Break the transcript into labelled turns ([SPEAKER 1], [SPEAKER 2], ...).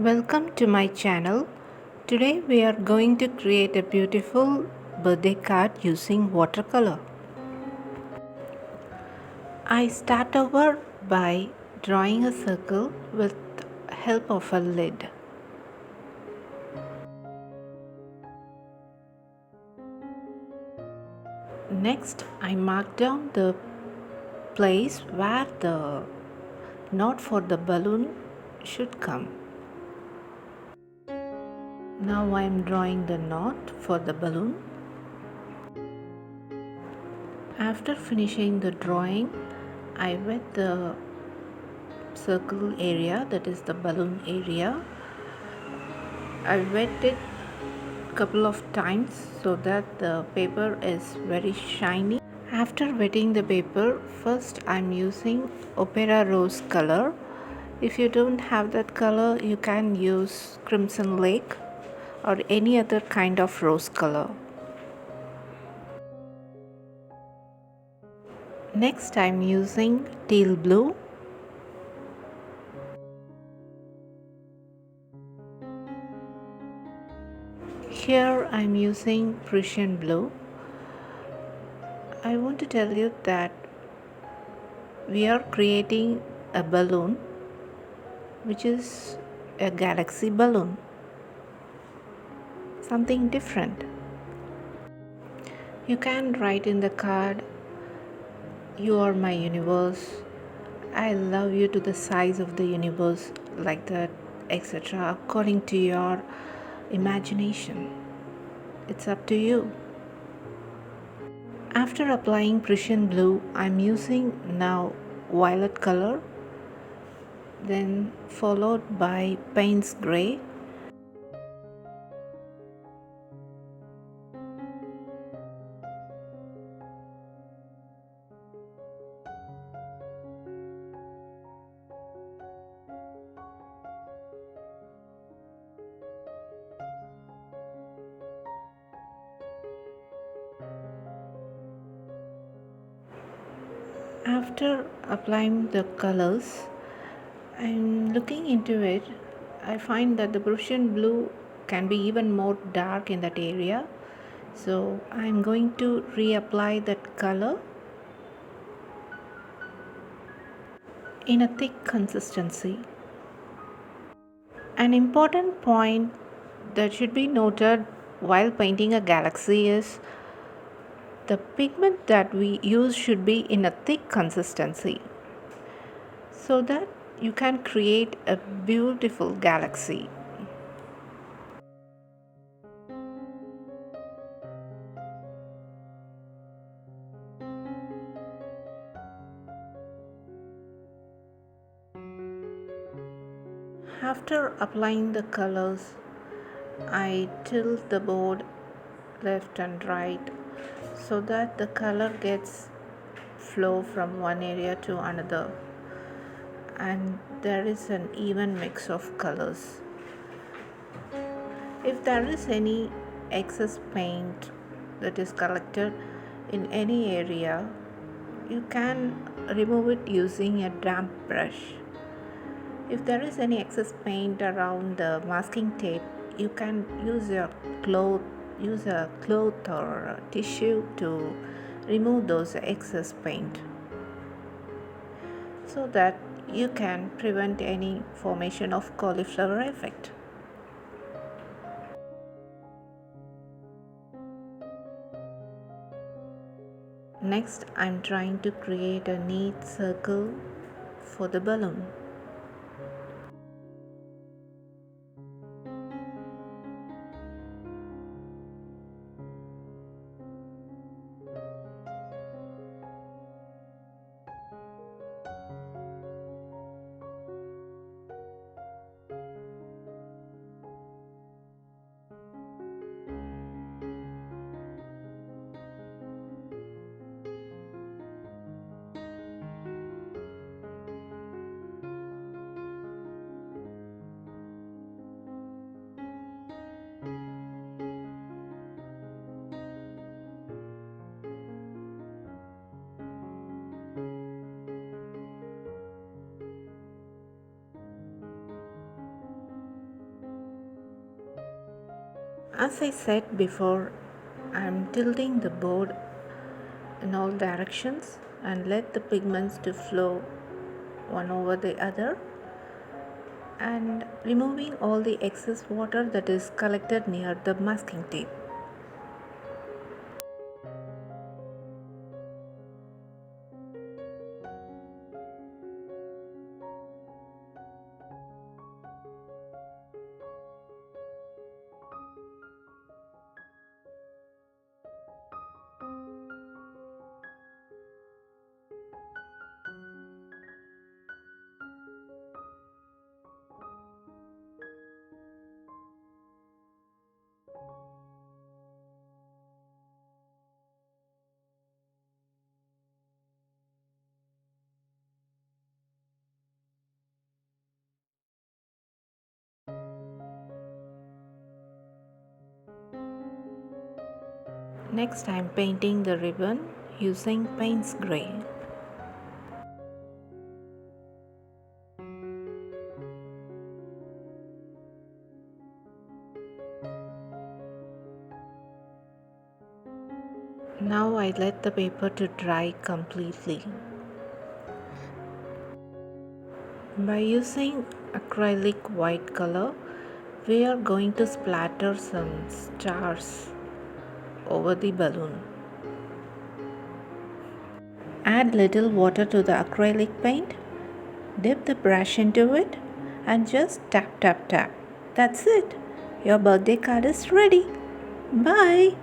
[SPEAKER 1] Welcome to my channel. Today we are going to create a beautiful birthday card using watercolor. I start over by drawing a circle with help of a lid. Next, I mark down the place where the knot for the balloon should come. Now I am drawing the knot for the balloon. After finishing the drawing, I wet the circle area, that is the balloon area. I wet it couple of times so that the paper is very shiny. After wetting the paper, first I'm using opera rose color. If you don't have that color, you can use crimson lake or any other kind of rose color. Next I'm using teal blue. Here I'm using Prussian blue. I want to tell you that we are creating a balloon which is a galaxy balloon, something different. You can write in the card, "You are my universe, I love you to the size of the universe," like that, etc., according to your imagination. It's up to you. After applying Prussian blue, I'm using now violet color, then followed by Payne's gray. After applying the colors, I'm looking into it. I find that the Prussian blue can be even more dark in that area. So I'm going to reapply that color in a thick consistency. An important point that should be noted while painting a galaxy is the pigment that we use should be in a thick consistency so that you can create a beautiful galaxy. After applying the colors, I tilt the board left and right so that the color gets flow from one area to another and there is an even mix of colors. If there is any excess paint that is collected in any area, you can remove it using a damp brush. If there is any excess paint around the masking tape, you can use a cloth or a tissue to remove those excess paint so that you can prevent any formation of cauliflower effect. Next, I'm trying to create a neat circle for the balloon. As I said before, I'm tilting the board in all directions and let the pigments to flow one over the other, and removing all the excess water that is collected near the masking tape. Next, I'm painting the ribbon using Payne's Grey. Now I let the paper to dry completely. By using acrylic white color, we are going to splatter some stars over the balloon. Add little water to the acrylic paint, dip the brush into it, and just tap tap tap. That's it. Your birthday card is ready. Bye.